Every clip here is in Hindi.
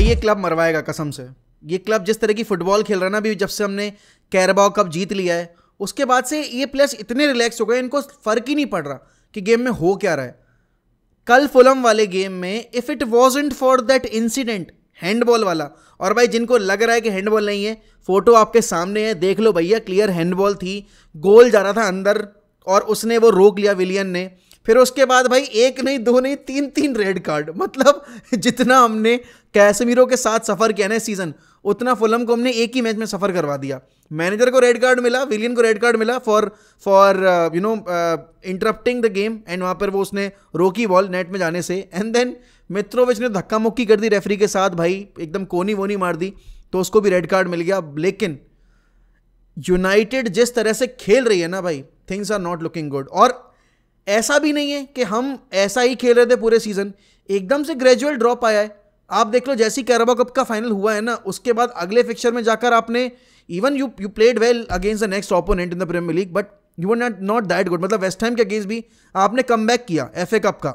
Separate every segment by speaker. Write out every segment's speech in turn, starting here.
Speaker 1: ये क्लब मरवाएगा कसम से। ये क्लब जिस तरह की फुटबॉल खेल रहा है ना अभी, जब से हमने कैराबाओ कप जीत लिया है उसके बाद से ये प्लेयर्स इतने रिलैक्स हो गए, इनको फर्क ही नहीं पड़ रहा कि गेम में हो क्या रहा है। कल फुलम वाले गेम में if it wasn't for that incident handball वाला, और भाई जिनको लग रहा है कि हैंडबॉल नहीं है, फोटो आपके सामने है, देख लो भैया, क्लियर हैंडबॉल थी, गोल जा रहा था अंदर और उसने वो रोक लिया विलियन ने। फिर उसके बाद भाई एक नहीं दो नहीं तीन तीन रेड कार्ड, मतलब जितना हमने कैसेमीरो के साथ सफर किया ना इस सीजन, उतना फुलम को हमने एक ही मैच में सफर करवा दिया। मैनेजर को रेड कार्ड मिला, विलियन को रेड कार्ड मिला for interrupting the game, and वहां पर वो उसने रोकी बॉल नेट में जाने से, एंड देन मित्रोविच ने धक्का मुक्की कर दी रेफरी के साथ भाई, एकदम कोनी वोनी मार दी, तो उसको भी रेड कार्ड मिल गया। लेकिन यूनाइटेड जिस तरह से खेल रही है ना भाई, things are not looking good. और ऐसा भी नहीं है कि हम ऐसा ही खेल रहे थे पूरे सीजन, एकदम से ग्रेजुअल ड्रॉप आया है। आप देख लो जैसी कैराबाओ कप का फाइनल हुआ है ना, उसके बाद अगले फिक्चर में जाकर आपने even you played well against the next opponent in the Premier League, but you were not that good. मतलब वेस्ट हैम के अगेंस्ट भी आपने कमबैक किया एफए कप का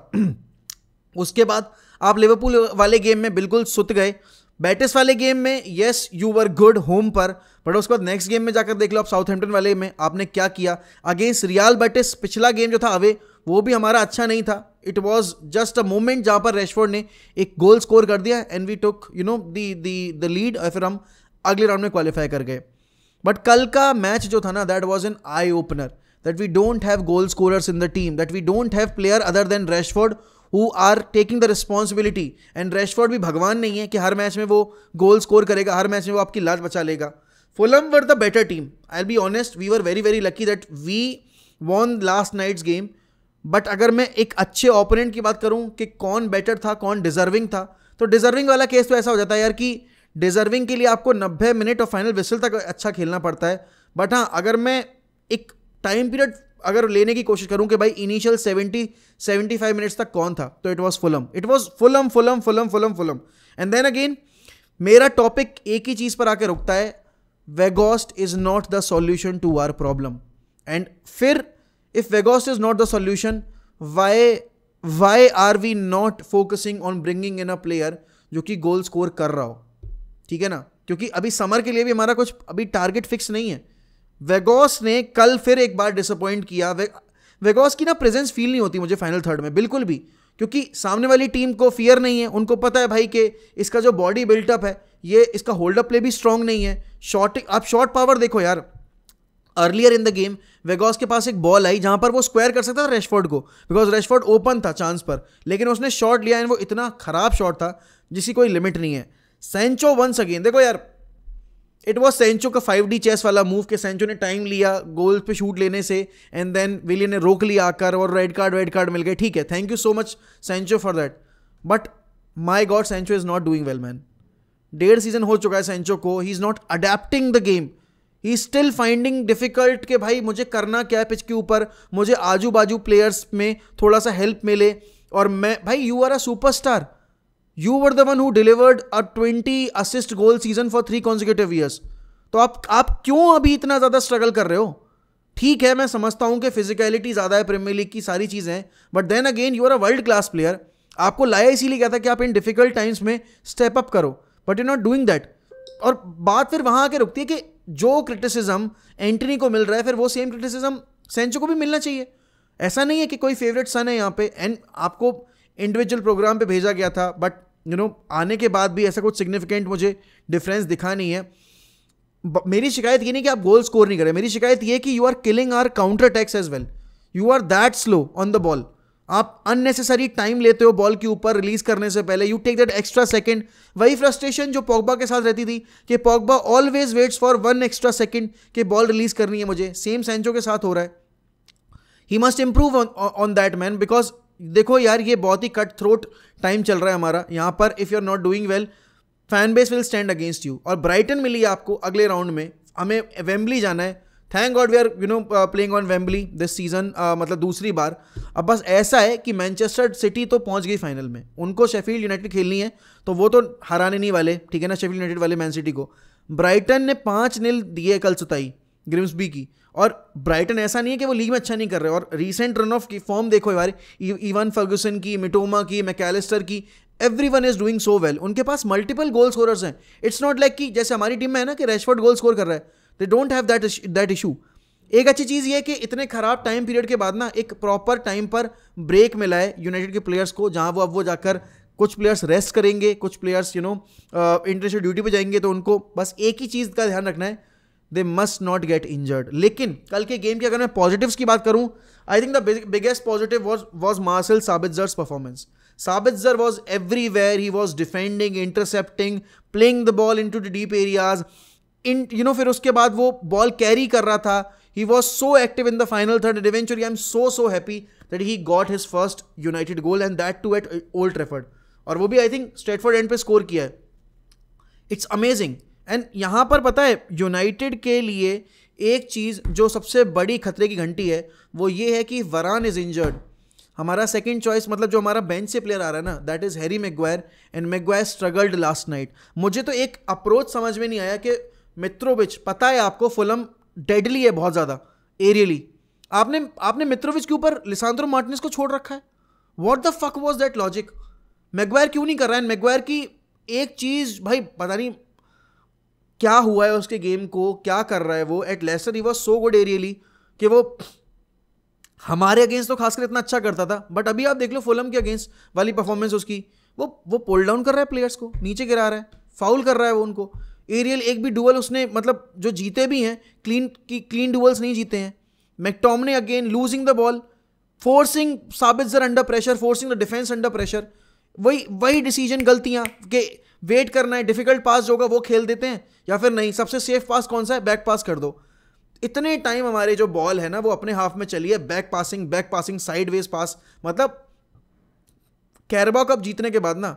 Speaker 1: उसके बाद आप लिवरपूल वाले गेम में बिल्कुल सुत गए, बेटिस वाले गेम में yes you were good home पर, बट उसके बाद नेक्स्ट गेम में जाकर देख लो आप साउथहैम्पटन वाले में आपने क्या किया अगेंस्ट रियल बेटिस। पिछला गेम जो था अवे, वो भी हमारा अच्छा नहीं था, it was just a moment जहां पर रैशफोर्ड ने एक गोल स्कोर कर दिया and we took the lead, और फिर हम अगले राउंड में क्वालिफाई कर गए। बट कल का मैच जो था ना, that was an eye opener, that we don't have goal scorers in the team, that we don't have player other than Rashford who are taking the responsibility, and Rashford भी भगवान नहीं है कि हर मैच में वो गोल स्कोर करेगा, हर मैच में वो आपकी लाज बचा लेगा। Fulham were the better team, I be honest, we were very very lucky that we won last night's game. But अगर मैं एक अच्छे ओपोनेंट की बात करूं कि कौन बेटर था, कौन डिजर्विंग था, तो डिजर्विंग वाला केस तो ऐसा हो जाता है यार कि डिजर्विंग के लिए आपको 90 मिनट और फाइनल विसल तक अच्छा खेलना पड़ता है। बट हाँ, अगर मैं एक टाइम पीरियड अगर लेने की कोशिश करूं कि भाई इनिशियल 70-75 मिनट्स तक कौन था, तो it was Fulham, it was Fulham Fulham Fulham Fulham Fulham. And then again मेरा टॉपिक एक ही चीज पर आकर रुकता है, Weghorst is not the solution to our problem. And फिर if Weghorst is not the solution, why are we not focusing on bringing in a player जो कि गोल स्कोर कर रहा हो, ठीक है ना, क्योंकि अभी समर के लिए भी हमारा कुछ अभी टारगेट फिक्स नहीं है। वेगोस ने कल फिर एक बार डिसअपॉइंट किया। वेगोस की ना प्रेजेंस फील नहीं होती मुझे फाइनल थर्ड में बिल्कुल भी, क्योंकि सामने वाली टीम को फियर नहीं है, उनको पता है भाई कि इसका जो बॉडी बिल्टअप है, ये इसका होल्ड अप प्ले भी स्ट्रांग नहीं है। आप शॉट पावर देखो यार, अर्लियर इन द गेम वेगोस के पास एक बॉल आई जहां पर वो स्क्वायर कर सकता था रैशफोर्ड को, बिकॉज रैशफोर्ड ओपन था चांस पर, लेकिन उसने शॉट लिया एंड वो इतना खराब शॉट था जिसकी कोई लिमिट नहीं है। सेंचो वंस अगेन, देखो यार, इट वॉज सेंचो का 5D चेस वाला मूव के सेंचो ने टाइम लिया गोल पे शूट लेने से, एंड देन विलियन ने रोक लिया आकर और रेड कार्ड मिल गए। ठीक है, thank you so much Sancho for that, but my God Sancho is not doing well man. 1.5 season हो चुका है सेंचो को, he is not adapting the game, he still finding difficult कि भाई मुझे करना क्या है पिच के ऊपर, मुझे आजू बाजू प्लेयर्स में थोड़ा सा हेल्प मिले। और मैं भाई, you are a superstar, You were the one who delivered a 20 assist goal season for 3 consecutive years. तो आप क्यों अभी इतना ज़्यादा स्ट्रगल कर रहे हो? ठीक है, मैं समझता हूं कि फिजिकलिटी ज़्यादा है प्रीमियर लीग की, सारी चीज़ें हैं, but then again you are a world class player. आपको लाया इसीलिए क्या था कि आप इन डिफिकल्ट टाइम्स में स्टेप अप करो, but you not doing that. और बात फिर वहां आके रुकती है कि जो क्रिटिसिज्म एंटनी को मिल रहा है, फिर वो सेम क्रिटिसिज्म सेंचो को भी मिलना चाहिए। ऐसा नहीं है कि कोई फेवरेट सन है यहाँ पे, एंड आपको इंडिविजुअल प्रोग्राम पे भेजा गया था, बट आने के बाद भी ऐसा कुछ सिग्निफिकेंट मुझे डिफरेंस दिखा नहीं है। मेरी शिकायत ये नहीं कि आप गोल स्कोर नहीं करें, मेरी शिकायत ये कि you are killing our counter attacks as well, you are that slow on the ball. आप अननेसेसरी टाइम लेते हो बॉल के ऊपर रिलीज करने से पहले, you take that extra second. वही फ्रस्ट्रेशन जो पॉगबा के साथ रहती थी कि Pogba always waits for 1 extra second कि बॉल रिलीज करनी है मुझे, सेम सेंचो के साथ हो रहा है। He must improve on that man, because देखो यार, ये बहुत ही कट थ्रोट टाइम चल रहा है हमारा यहाँ पर। If you are not doing well, fan base will stand against you. और ब्राइटन मिली है आपको अगले राउंड में, हमें वेम्बली जाना है। Thank God we are playing on Wembley this season, मतलब दूसरी बार। अब बस ऐसा है कि मैनचेस्टर सिटी तो पहुंच गई फाइनल में, उनको शेफील्ड यूनाइटेड खेलनी है, तो वो तो हराने नहीं वाले, ठीक है ना, शेफील्ड यूनाइटेड वाले मैन सिटी को। ब्राइटन ने 5-0 दिए कल सुताई, ग्रिम्सबी की। और ब्राइटन ऐसा नहीं है कि वो लीग में अच्छा नहीं कर रहे, और रीसेंट रन ऑफ की फॉर्म देखो यार, इवन फर्गुसन की, मिटोमा की, मैकैलिस्टर की, everyone is doing so well. उनके पास मल्टीपल गोल स्कोरर्स हैं। इट्स नॉट लाइक कि जैसे हमारी टीम में है ना कि रैशफोर्ड गोल स्कोर कर रहा है, they don't have that issue. एक अच्छी चीज़ ये है कि इतने खराब टाइम पीरियड के बाद ना एक प्रॉपर टाइम पर ब्रेक मिला है यूनाइटेड के प्लेयर्स को, जहां वो अब वो जाकर कुछ प्लेयर्स रेस्ट करेंगे, कुछ प्लेयर्स इंटरनेशनल ड्यूटी पे जाएंगे, तो उनको बस एक ही चीज़ का ध्यान रखना है, they must not get injured. लेकिन कल के गेम की अगर मैं पॉजिटिव्स की बात करूं, I think the biggest positive was Marcel Sabitzer's performance. Sabitzer was everywhere. He was defending, intercepting, playing the ball into the deep areas. फिर उसके बाद वो बॉल कैरी कर रहा था. He was so active in the final third, and eventually I'm so happy that he got his first United goal, and that too at Old Trafford. और वो भी आई थिंक स्ट्रेटफोर्ड एंड पे स्कोर किया है. It's amazing. एंड यहाँ पर पता है यूनाइटेड के लिए एक चीज़ जो सबसे बड़ी खतरे की घंटी है वो ये है कि वरान इज इंजर्ड. हमारा सेकंड चॉइस मतलब जो हमारा बेंच से प्लेयर आ रहा है ना, that is Harry Maguire, and Maguire struggled last night. मुझे तो एक अप्रोच समझ में नहीं आया कि मित्रोविच, पता है आपको फुलम डेडली है बहुत ज़्यादा एरियली, आपने मित्रोविच के ऊपर लिसांद्रो मार्टिनेज को छोड़ रखा है. What the fuck was that logic? Maguire क्यों नहीं कर रहा है? मैग्वायर की एक चीज़ भाई पता नहीं क्या हुआ है उसके गेम को, क्या कर रहा है वो. At Leicester he was so good early कि वो हमारे अगेंस्ट तो खासकर इतना अच्छा करता था, बट अभी आप देख लो फुलम के अगेंस्ट वाली परफॉर्मेंस उसकी, वो पुल डाउन कर रहा है प्लेयर्स को, नीचे गिरा रहा है, फाउल कर रहा है वो उनको. एरियल एक भी डुअल उसने मतलब जो जीते भी हैं क्लीन डुअल्स नहीं जीते हैं. McTominay again losing the ball, forcing Sabitzer under pressure, forcing the defence under pressure. वही डिसीजन गलतियां कि वेट करना है, डिफिकल्ट पास जो होगा वो खेल देते हैं, या फिर नहीं सबसे सेफ पास कौन सा है, बैक पास कर दो. इतने टाइम हमारे जो बॉल है ना वो अपने हाफ में चली है, बैक पासिंग साइडवेज पास. मतलब कैरबा कप जीतने के बाद ना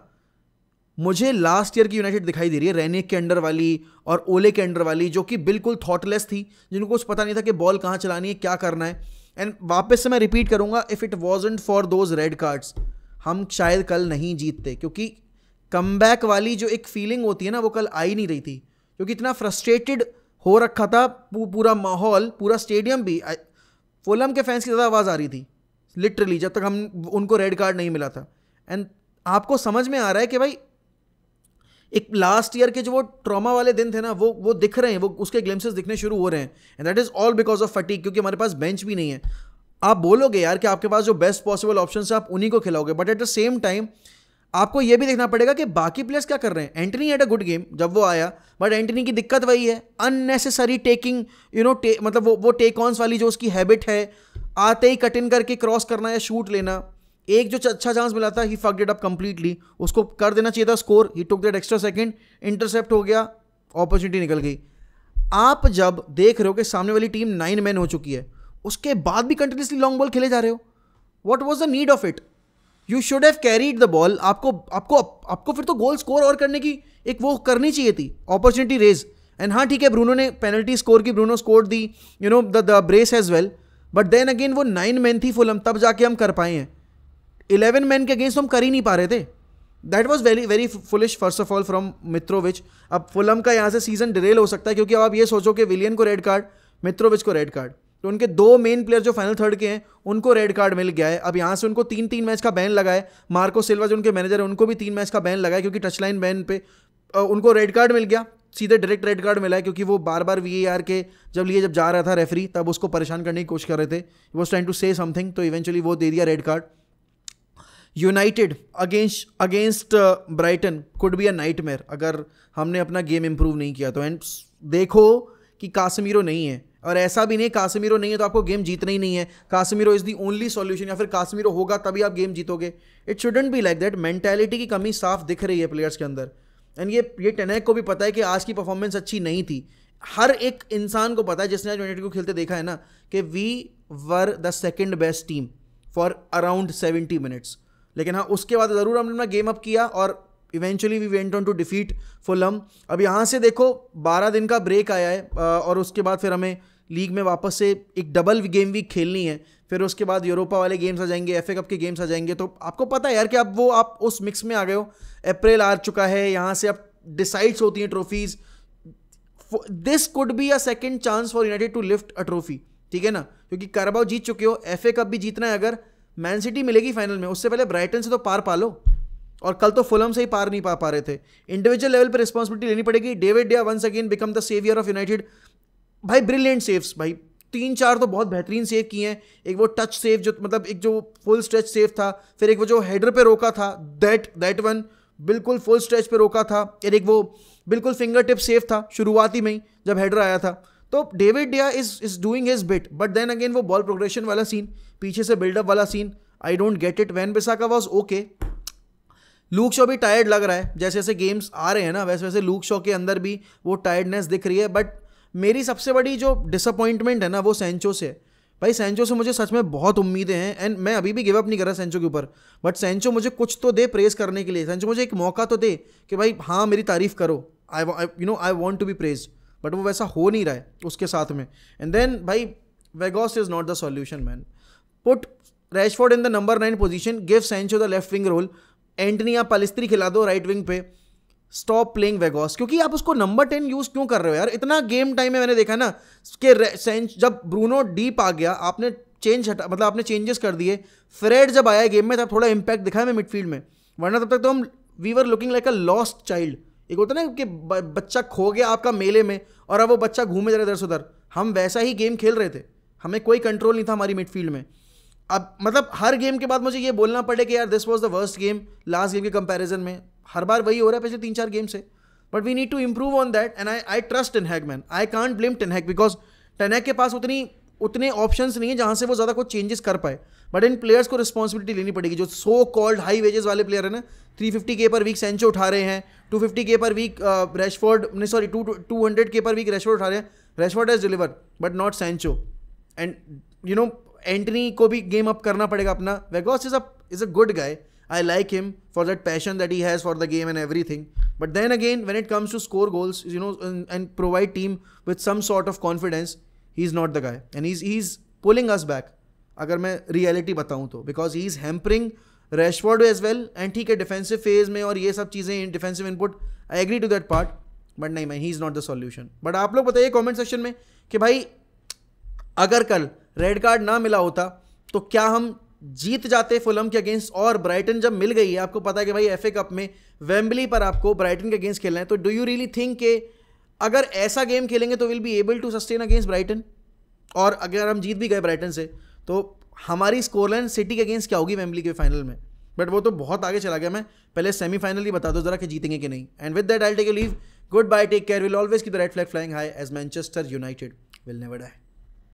Speaker 1: मुझे लास्ट ईयर की यूनाइटेड दिखाई दे रही है, रेनिक के अंडर वाली और ओले के अंडर वाली, जो कि बिल्कुल थॉटलेस थी, जिनको कुछ पता नहीं था कि बॉल कहाँ चलानी है, क्या करना है. एंड वापस से मैं रिपीट करूंगा, if it wasn't for those red cards हम शायद कल नहीं जीतते, क्योंकि कमबैक वाली जो एक फीलिंग होती है ना वो कल आ ही नहीं रही थी, क्योंकि इतना फ्रस्ट्रेटेड हो रखा था पूरा माहौल, पूरा स्टेडियम भी. फुलम के फैंस की ज़्यादा आवाज़ आ रही थी लिटरली जब तक उनको रेड कार्ड नहीं मिला था. एंड आपको समझ में आ रहा है कि भाई एक लास्ट ईयर के जो वो ट्रॉमा वाले दिन थे ना वो दिख रहे हैं, वो उसके ग्लिम्सेस दिखने शुरू हो रहे हैं. And that is all because of fatigue, क्योंकि हमारे पास बेंच भी नहीं है. आप बोलोगे यार कि आपके पास जो बेस्ट पॉसिबल ऑप्शन है आप उन्हीं को खिलाओगे, but at the same time आपको यह भी देखना पड़ेगा कि बाकी प्लेयर्स क्या कर रहे हैं. Antony had a good game जब वो आया, बट एंटनी की दिक्कत वही है, अननेसेसरी टेकिंग, मतलब वो टेक ऑन्स वाली जो उसकी हैबिट है, आते ही कट इन करके क्रॉस करना या शूट लेना. एक जो अच्छा चांस मिला था ही फक्ड इट अप कंप्लीटली, उसको कर देना चाहिए था score, he took that extra second, intercept हो गया, अपॉर्चुनिटी निकल गई. आप जब देख रहे हो कि सामने वाली टीम 9 मैन हो चुकी है, उसके बाद भी कंटिन्यूसली लॉन्ग बॉल खेले जा रहे हो, what was the need of it? You should have carried the ball. आपको फिर तो गोल स्कोर और करने की एक वो करनी चाहिए थी, अपॉर्चुनिटी रेज. एंड हाँ ठीक है, ब्रूनो ने पेनल्टी स्कोर की, Bruno score the the brace as well, but then again वो 9 मैन थी फुलम, तब जाके हम कर पाए हैं. 11 मैन के अगेंस्ट हम कर ही नहीं पा रहे थे. That was very very foolish first of all from Mitrovic. अब फुलम का यहाँ से सीजन डिरेल हो सकता है, क्योंकि अब आप ये सोचो कि विलियन को रेड कार्ड, मित्रोविच को रेड कार्ड, तो उनके 2 मेन प्लेयर जो फाइनल थर्ड के हैं उनको रेड कार्ड मिल गया है. अब यहाँ से उनको 3 मैच का बैन लगा है. मार्को सिल्वा जो उनके मैनेजर है उनको भी 3 मैच का बैन लगा है, क्योंकि टच लाइन बैन पे उनको रेड कार्ड मिल गया, सीधे डायरेक्ट रेड कार्ड मिला है, क्योंकि वो बार VAR के जब जा रहा था रेफरी, तब उसको परेशान करने की कोशिश कर रहे थे, वो was trying to say something, तो इवेंचुअली वो दे दिया red card. United against Brighton could be a nightmare अगर हमने अपना गेम इंप्रूव नहीं किया तो. एंड देखो कि कासमीरो नहीं है, और ऐसा भी नहीं कासमीरो नहीं है तो आपको गेम जीतना ही नहीं है, Casemiro is the only solution, या फिर कासमीरो होगा तभी आप गेम जीतोगे. It shouldn't be like that. Mentality की कमी साफ दिख रही है प्लेयर्स के अंदर. एंड ये टेनेक को भी पता है कि आज की परफॉर्मेंस अच्छी नहीं थी. हर एक इंसान को पता है जिसने आज यूनाइटेड को खेलते देखा है ना, कि we were the second best team for around 70 minutes. लेकिन हाँ उसके बाद ज़रूर हमने अपना गेम अप किया और eventually we went on to defeat Fulham. अब यहाँ से देखो 12 दिन का ब्रेक आया है, और उसके बाद फिर हमें लीग में वापस से एक डबल गेम वीक खेलनी है. फिर उसके बाद यूरोपा वाले गेम्स आ जाएंगे, FA कप के गेम्स आ जाएंगे. तो आपको पता है यार कि अब आप उस मिक्स में आ गए हो. अप्रैल आ चुका है, यहाँ से अब डिसाइड्स होती हैं trophies. This could be a second chance for United to lift a trophy, ठीक है ना, क्योंकि कारबाओ जीत चुके हो, एफए कप भी जीतना है, अगर मैन सिटी मिलेगी फाइनल में, उससे पहले ब्राइटन से तो पार पा लो, और कल तो फुलहम से ही पार नहीं पा रहे थे। इंडिविजुअल लेवल पे रिस्पॉन्सिबिलिटी लेनी पड़ेगी। David de Gea once again become the saviour of United. भाई ब्रिलियंट सेव्स, भाई 3-4 तो बहुत बेहतरीन सेव किए हैं। एक वो टच सेव जो मतलब एक जो फुल स्ट्रेच सेव था, फिर एक वो जो हेडर पे रोका था, दैट वन बिल्कुल फुल स्ट्रेच पे रोका था, और एक वो बिल्कुल फिंगर टिप सेव था शुरुआती में ही जब हेडर आया था। तो David de Gea is doing his bit, but then again वो बॉल प्रोग्रेशन वाला सीन, पीछे से बिल्डअप वाला सीन, I don't get it. Van Bissaka was okay. Luke Shaw भी टायर्ड लग रहा है, जैसे जैसे गेम्स आ रहे हैं ना वैसे वैसे लूक शॉ के अंदर भी वो टायर्डनेस दिख रही है। बट मेरी सबसे बड़ी जो डिसअपॉइंटमेंट है ना वो सैंचो से है। भाई सैंचो से मुझे सच में बहुत उम्मीदें हैं, एंड मैं अभी भी गिव अप नहीं कर रहा सैंचो के ऊपर, बट सैंचो मुझे कुछ तो दे प्रेज करने के लिए, सैंचो मुझे एक मौका तो दे कि भाई हाँ मेरी तारीफ करो, I want to be praise, but वो वैसा हो नहीं रहा है उसके साथ में। एंड देन भाई वेगोस is not the solution man. Put Rashford in the number 9 position, give Sancho the left wing role, Antony या पलिस्त्री खिला दो राइट विंग पे, स्टॉप प्लेइंग वेगोस। क्योंकि आप उसको नंबर 10 यूज क्यों कर रहे हो यार? इतना गेम टाइम में मैंने देखा ना कि जब ब्रूनो डीप आ गया आपने आपने चेंजेस कर दिए, फ्रेड जब आया गेम में तब थोड़ा इंपैक्ट दिखाया मैं मिडफील्ड में, वरना तब तक तो हम we were looking like a lost child. एक होता ना कि बच्चा खो गया आपका मेले में और अब वो बच्चा घूमे जा रहा इधर से उधर, हम वैसा ही गेम खेल रहे थे, हमें कोई कंट्रोल नहीं था हमारी मिडफील्ड में। अब मतलब हर गेम के बाद मुझे ये बोलना पड़े कि यार this was the worst game last game के कंपैरिजन में, हर बार वही हो रहा है पिछले 3-4 गेम से। But we need to improve on that, and I trust Ten Hag man, I can't blame Ten Hag, because Ten Hag के पास उतने ऑप्शंस नहीं है जहां से वो ज़्यादा कुछ चेंजेस कर पाए। बट इन प्लेयर्स को रिस्पॉन्सिबिलिटी लेनी पड़ेगी, जो सो कॉल्ड हाई वेजेस वाले प्लेयर है ना, 350K पर वीक सेंचो उठा रहे हैं, 250K पर वीक रैशफोर्ड, नहीं सॉरी 200K पर वीक रैशफोर्ड उठा रहे हैं। Rashford has delivered but not Sancho, and Antony को भी गेम अप करना पड़ेगा अपना। वेगोस is a good guy, I like him for that passion that he has for the game and everything. But then again, when it comes to score goals, and provide team with some sort of confidence, he's not the guy. And he's pulling us back. अगर मैं reality बताऊँ तो, because he's hampering Rashford as well. And ठीक है defensive phase में और ये सब चीज़ें defensive input, I agree to that part. But नहीं मैं, he's not the solution. But आप लोग बताइए comment section में कि भाई अगर कल रेड कार्ड ना मिला होता तो क्या हम जीत जाते फुलहम के अगेंस्ट? और ब्राइटन जब मिल गई है, आपको पता है कि भाई एफए कप में वेम्बली पर आपको ब्राइटन के अगेंस्ट खेलना है, तो डू यू रियली थिंक कि अगर ऐसा गेम खेलेंगे तो will be able to sustain against Brighton? और अगर हम जीत भी गए ब्राइटन से तो हमारी स्कोरलाइन सिटी के अगेंस्ट क्या होगी वेम्बली के फाइनल में? बट वो तो बहुत आगे चला गया। मैं पहले सेमीफाइनल ही बता दो जरा कि जीतेंगे कि नहीं। And with that I take a leave, goodbye, take care, will always keep the red flag flying high as Manchester United will never die.